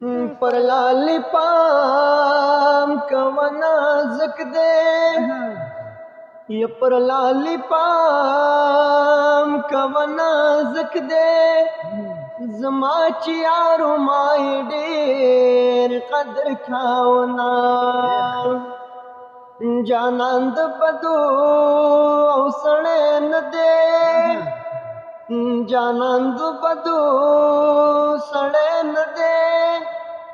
पर लाली पाम कवना जक दे ये पर लाली पाम कवना जक दे जमा चियारो माए डेर कदर खावना जानंद बदो औसणे न दे जानंद बदो सड़े न दे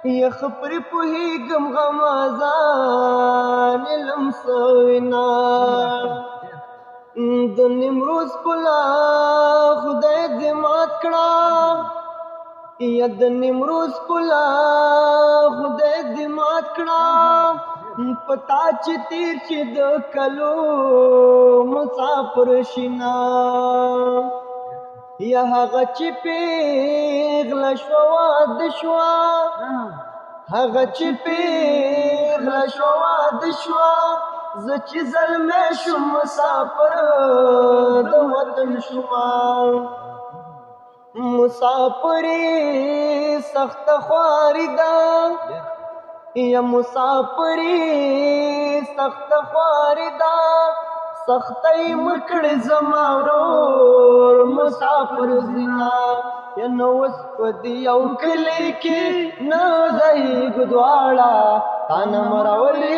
यख पर पुही गम गमाजान लमसविना द निमरोज पुला खुदे दिमात कड़ा यद निमरोज पुला खुदे दिमात कड़ा पता चितीर चिद कलो मुसाफिर शिना यह गची पेगला शवा दशवा हगची पेगला शवा दशवा जची जल में शुम मुसाफिर दो वतन शुमा मुसाफिरी सख्त ख्वारिदा या मुसाफिरी सख्त ख्वारिदा सख्तई मकड़ जमारो मुसाफिर जिना या नवस पदी औकले की नजई गुदवाड़ा ताना मरावली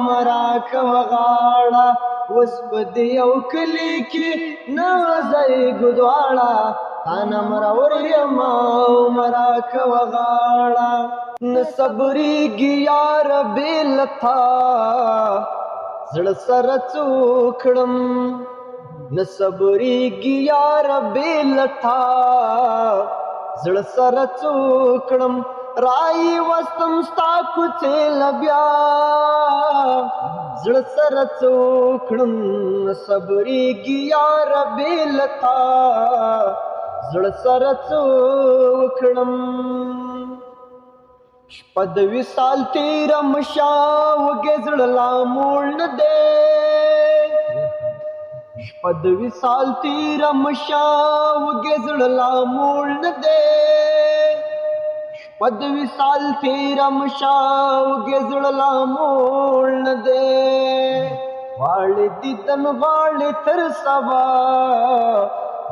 मरा कवगाड़ा वसपदी औकले की नजई गुदवाड़ा ताना मरावली मरा कवगाड़ा न सबरी गियार बेलथा जड़ सर चूखड़म न सबरी गियार बेलथा जड़ सर चूखड़म राई वस्तम स्ताकु लब्या जड़ सर चूखड़म न सबरी गियार बेलथा जड़ सर चूखड़म पदवी साल तेरा मशाव गेजड़ला मोड़ दे पदवी साल तेरा मशाव गेजड़ला मोड़ दे पदवी साल तेरा मशाव गेजड़ला मोड़ दे वाले दिदन वाले तरसवा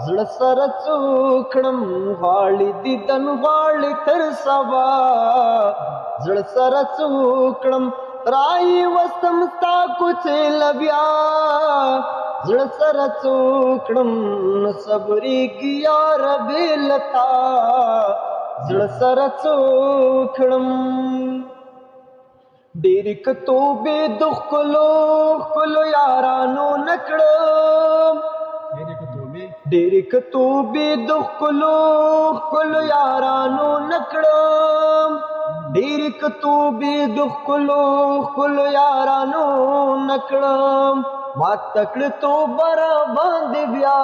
जड़ सर चूखड़म वाली दिदन वाली तरसवा जड़ सर चूखड़म राई वस्तम ता कुछ लब्या जड़ सर चूखड़म सबरी गियार बेलता जड़ सर चूखड़म डेरिक तो बेदुख कुलो यारानो नकड़म डेरिक तो बेदुख कुलो यारानो नकड़म डेरिक तो बेदुख कुलो यारानो नकड़म मात तकड़ तो बरा बांध ब्या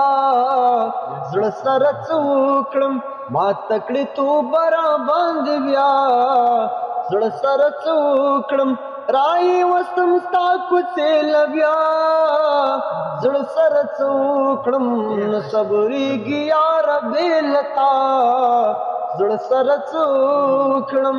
जड़ सर चूखड़म मात तकड़ तो बरा बांध ब्या जड़ सर चूखड़म राई वस्तम स्ताकु लब्या जड़ सर चूखड़म सबरी गियार बेलता जड़ सर चूखड़म।